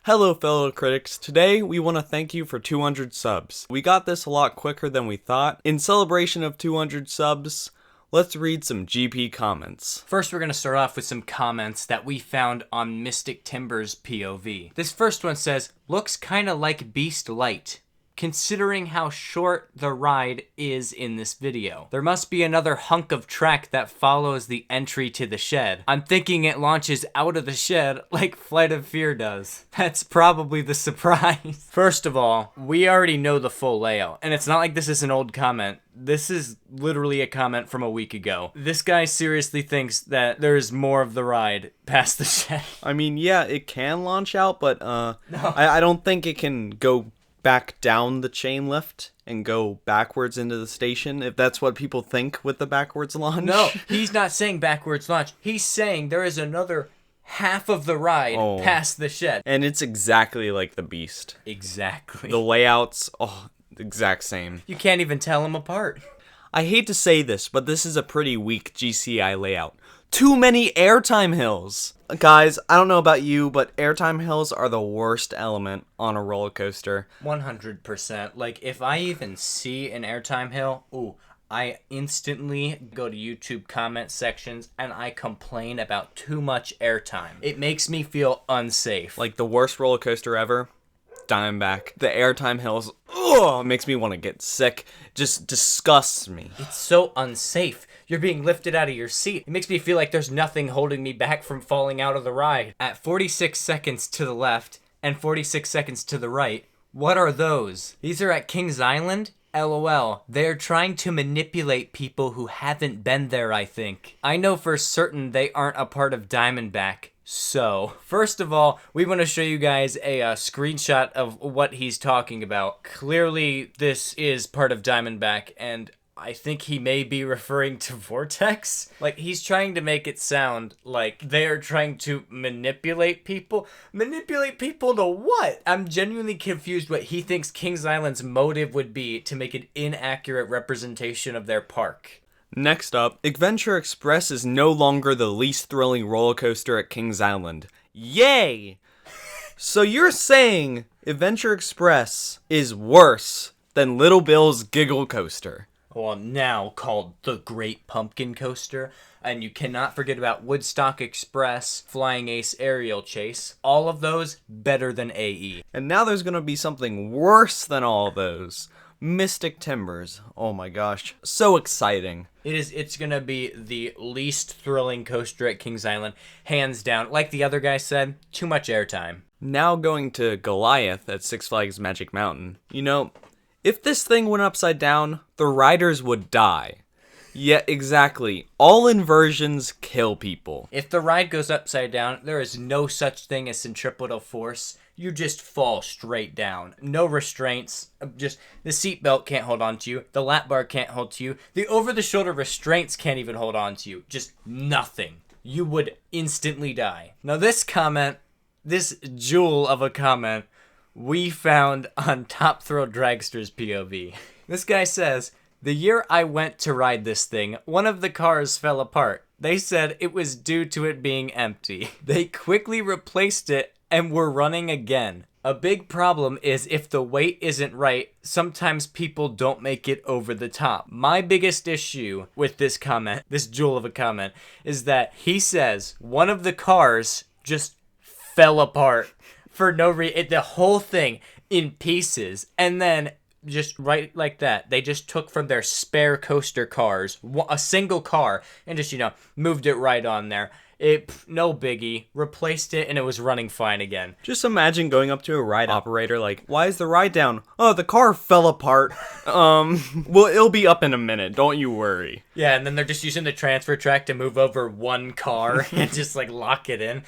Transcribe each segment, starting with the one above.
Hello fellow critics, today we want to thank you for 200 subs. We got this a lot quicker than we thought. In celebration of 200 subs, let's read some GP comments. First, we're going to start off with some comments that we found on Mystic Timber's POV. This first one says, looks kinda like Beast Light, considering how short the ride is in this video. There must be another hunk of track that follows the entry to the shed. I'm thinking it launches out of the shed like Flight of Fear does. That's probably the surprise. First of all, we already know the full layout, and it's not like this is an old comment. This is literally a comment from a week ago. This guy seriously thinks that there's more of the ride past the shed. I mean, yeah, it can launch out, but No. I don't think it can go back down the chain lift and go backwards into the station, if that's what people think with the backwards launch. No, he's not saying backwards launch. He's saying there is another half of the ride past the shed. And it's exactly like the Beast. Exactly. The layouts, exact same. You can't even tell them apart. I hate to say this, but this is a pretty weak GCI layout. Too many airtime hills. Guys, I don't know about you, but airtime hills are the worst element on a roller coaster. 100%. Like, if I even see an airtime hill, I instantly go to YouTube comment sections and I complain about too much airtime. It makes me feel unsafe. Like the worst roller coaster ever, Diamondback. The airtime hills, makes me want to get sick. Just disgusts me. It's so unsafe. You're being lifted out of your seat. It makes me feel like there's nothing holding me back from falling out of the ride. At 46 seconds to the left and 46 seconds to the right, what are those? These are at Kings Island? LOL. They're trying to manipulate people who haven't been there, I think. I know for certain they aren't a part of Diamondback. So, first of all, we want to show you guys a screenshot of what he's talking about. Clearly, this is part of Diamondback, and I think he may be referring to Vortex. Like, he's trying to make it sound like they're trying to manipulate people. Manipulate people to what? I'm genuinely confused what he thinks Kings Island's motive would be to make an inaccurate representation of their park. Next up, Adventure Express is no longer the least thrilling roller coaster at Kings Island. Yay! So you're saying Adventure Express is worse than Little Bill's Giggle Coaster? Well, now called the Great Pumpkin Coaster. And you cannot forget about Woodstock Express, Flying Ace Aerial Chase. All of those better than AE. And now there's gonna be something worse than all of those. Mystic Timbers. Oh my gosh. So exciting. It's gonna be the least thrilling coaster at Kings Island, hands down. Like the other guy said, too much airtime. Now going to Goliath at Six Flags Magic Mountain. You know, if this thing went upside down, the riders would die. Yeah, exactly. All inversions kill people. If the ride goes upside down, there is no such thing as centripetal force. You just fall straight down. No restraints. Just the seatbelt can't hold on to you. The lap bar can't hold to you. The over-the-shoulder restraints can't even hold on to you. Just nothing. You would instantly die. Now this comment, this jewel of a comment, we found on Top Thrill Dragster's POV. This guy says, the year I went to ride this thing, one of the cars fell apart. They said it was due to it being empty. They quickly replaced it and we're running again. A big problem is if the weight isn't right, sometimes people don't make it over the top. My biggest issue with this comment, this jewel of a comment, is that he says one of the cars just fell apart for no reason. The whole thing in pieces, and then just right like that, they just took from their spare coaster cars, a single car, and just, moved it right on there. No biggie, replaced it, and it was running fine again. Just imagine going up to a ride operator like, why is the ride down? Oh, the car fell apart. Well, it'll be up in a minute, don't you worry. Yeah, and then they're just using the transfer track to move over one car and just, lock it in.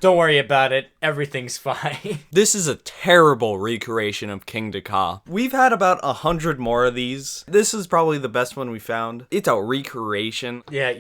Don't worry about it, everything's fine. This is a terrible recreation of Kingda Ka. We've had about 100 more of these. This is probably the best one we found. It's a recreation. Yeah,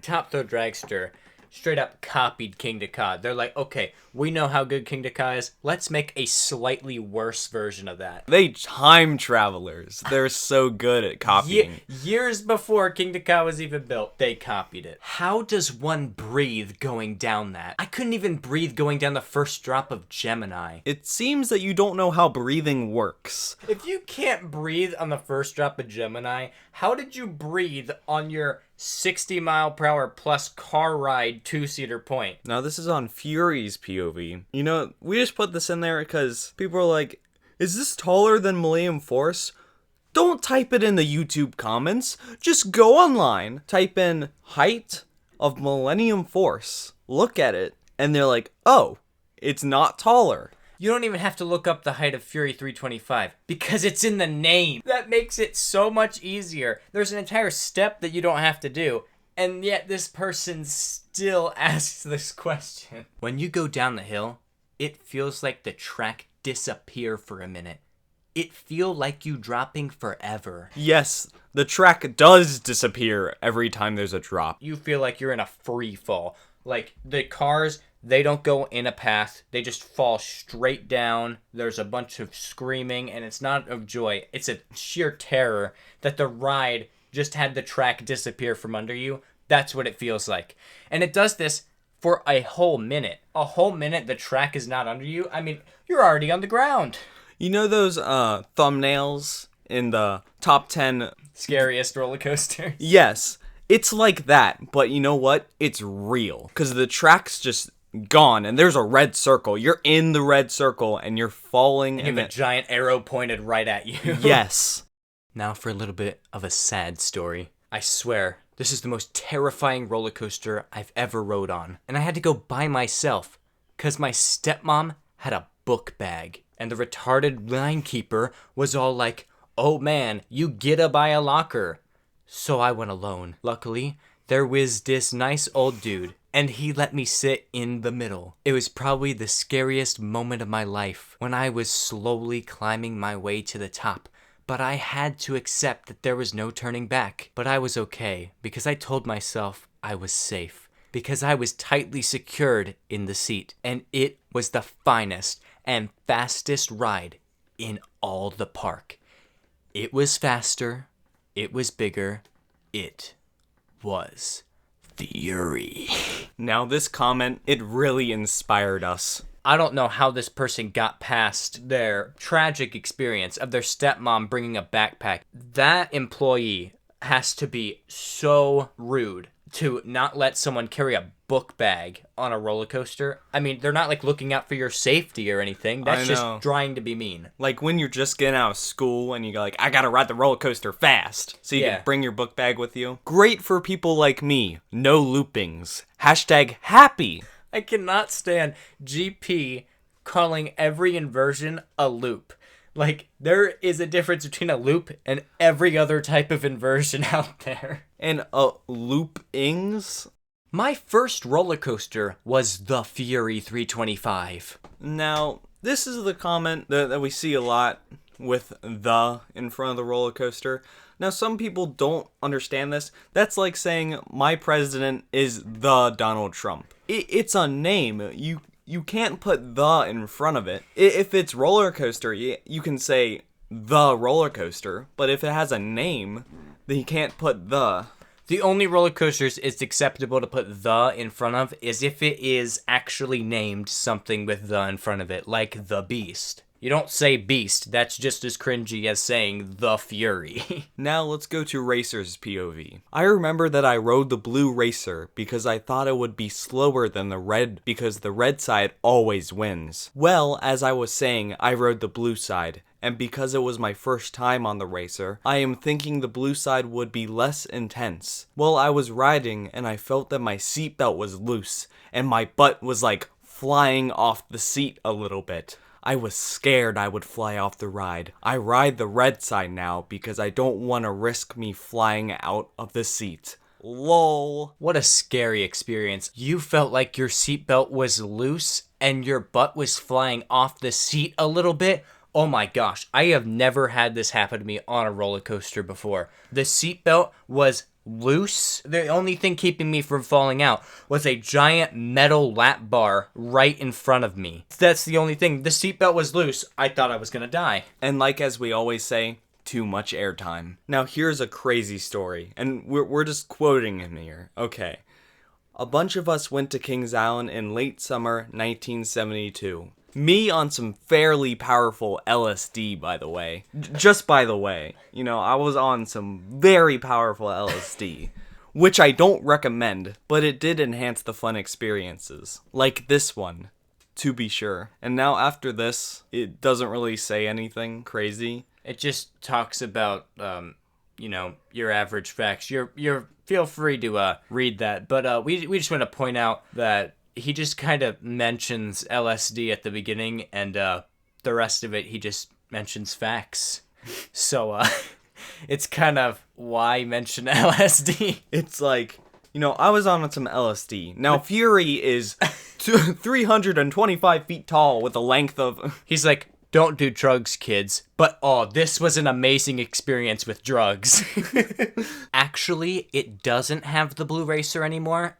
Top Thrill Dragster straight up copied Kingda Ka. They're like, okay, we know how good Kingda Ka is. Let's make a slightly worse version of that. They time travelers. They're so good at copying. Years before Kingda Ka was even built, they copied it. How does one breathe going down that? I couldn't even breathe going down the first drop of Gemini. It seems that you don't know how breathing works. If you can't breathe on the first drop of Gemini, how did you breathe on your 60-mile-per-hour plus car ride two-seater point? Now, this is on Fury's POV. You know, we just put this in there because people are like, is this taller than Millennium Force? Don't type it in the YouTube comments. Just go online, type in height of Millennium Force, look at it, and they're like, oh, it's not taller. You don't even have to look up the height of Fury 325 because it's in the name. That makes it so much easier. There's an entire step that you don't have to do, and yet this person still asks this question. When you go down the hill, it feels like the track disappear for a minute. It feel like you dropping forever. Yes, the track does disappear every time there's a drop. You feel like you're in a free fall. Like the cars, they don't go in a path. They just fall straight down. There's a bunch of screaming, and it's not of joy. It's a sheer terror that the ride just had the track disappear from under you. That's what it feels like. And it does this for a whole minute. A whole minute the track is not under you. I mean, you're already on the ground. You know those thumbnails in the top 10? Scariest roller coaster? Yes, it's like that, but you know what? It's real. Because the track's just gone, and there's a red circle. You're in the red circle, and you're falling. And you have a giant arrow pointed right at you. Yes. Now for a little bit of a sad story. I swear, this is the most terrifying roller coaster I've ever rode on. And I had to go by myself, because my stepmom had a book bag. And the retarded linekeeper was all like, oh man, you gotta buy a locker. So I went alone. Luckily, there was this nice old dude, and he let me sit in the middle. It was probably the scariest moment of my life when I was slowly climbing my way to the top. But I had to accept that there was no turning back. But I was okay, because I told myself I was safe. Because I was tightly secured in the seat. And it was the finest and fastest ride in all the park. It was faster. It was bigger. It was Fury. Now this comment, it really inspired us. I don't know how this person got past their tragic experience of their stepmom bringing a backpack. That employee has to be so rude to not let someone carry a book bag on a roller coaster. I mean, they're not like looking out for your safety or anything. That's just trying to be mean. Like when you're just getting out of school and you go like, I gotta ride the roller coaster fast. So you can bring your book bag with you. Great for people like me. No loopings. Hashtag happy. I cannot stand GP calling every inversion a loop. Like, there is a difference between a loop and every other type of inversion out there. And loopings? My first roller coaster was the Fury 325. Now, this is the comment that we see a lot with the in front of the roller coaster. Now, some people don't understand this. That's like saying my president is the Donald Trump. It's a name. You can't put the in front of it. If it's roller coaster, you can say the roller coaster. But if it has a name, then you can't put the. The only roller coasters it's acceptable to put the in front of is if it is actually named something with the in front of it, like the Beast. You don't say Beast, that's just as cringy as saying the Fury. Now let's go to Racer's POV. I remember that I rode the blue Racer because I thought it would be slower than the red because the red side always wins. Well, as I was saying, I rode the blue side. And because it was my first time on the Racer, I am thinking the blue side would be less intense. Well, I was riding and I felt that my seatbelt was loose and my butt was like flying off the seat a little bit. I was scared I would fly off the ride. I ride the red side now because I don't want to risk me flying out of the seat. LOL. What a scary experience. You felt like your seatbelt was loose and your butt was flying off the seat a little bit? Oh my gosh, I have never had this happen to me on a roller coaster before. The seatbelt was loose. The only thing keeping me from falling out was a giant metal lap bar right in front of me. That's the only thing. The seatbelt was loose. I thought I was gonna die. And like as we always say, too much airtime. Now here's a crazy story, and we're just quoting him here. Okay. A bunch of us went to Kings Island in late summer 1972. Me on some fairly powerful LSD, by the way. Just by the way. You know, I was on some very powerful LSD. Which I don't recommend, but it did enhance the fun experiences. Like this one, to be sure. And now after this, it doesn't really say anything crazy. It just talks about, your average facts. You're feel free to read that. But we just want to point out that he just kind of mentions LSD at the beginning, and the rest of it he just mentions facts. So it's kind of why mention LSD. It's like, I was on some LSD. Now Fury is 325 feet tall with a length of... He's like, don't do drugs, kids. But, this was an amazing experience with drugs. Actually, it doesn't have the Blue Racer anymore.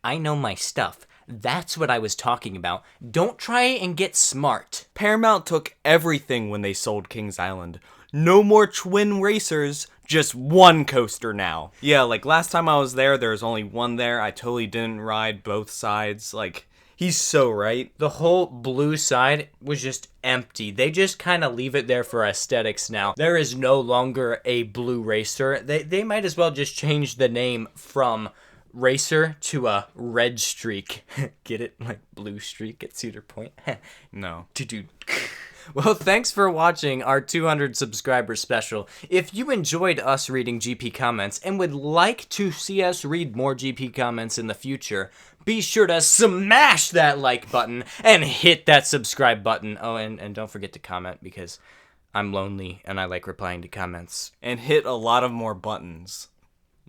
I know my stuff. That's what I was talking about. Don't try and get smart. Paramount took everything when they sold Kings Island. No more twin racers, just one coaster now. Yeah, like last time I was there was only one there. I totally didn't ride both sides. Like, he's so right. The whole blue side was just empty. They just kind of leave it there for aesthetics now. There is no longer a Blue Racer. They might as well just change the name from Racer to a Red Streak. Get it? Like Blue Streak at Cedar Point? No. Well, thanks for watching our 200 subscriber special. If you enjoyed us reading GP comments and would like to see us read more GP comments in the future, be sure to smash that like button and hit that subscribe button. Oh, and don't forget to comment, because I'm lonely and I like replying to comments. And hit a lot of more buttons.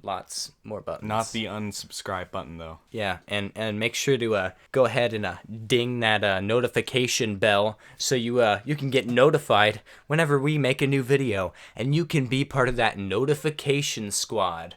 Lots more buttons. Not the unsubscribe button, though. Yeah, and make sure to go ahead and ding that notification bell so you can get notified whenever we make a new video, and you can be part of that notification squad.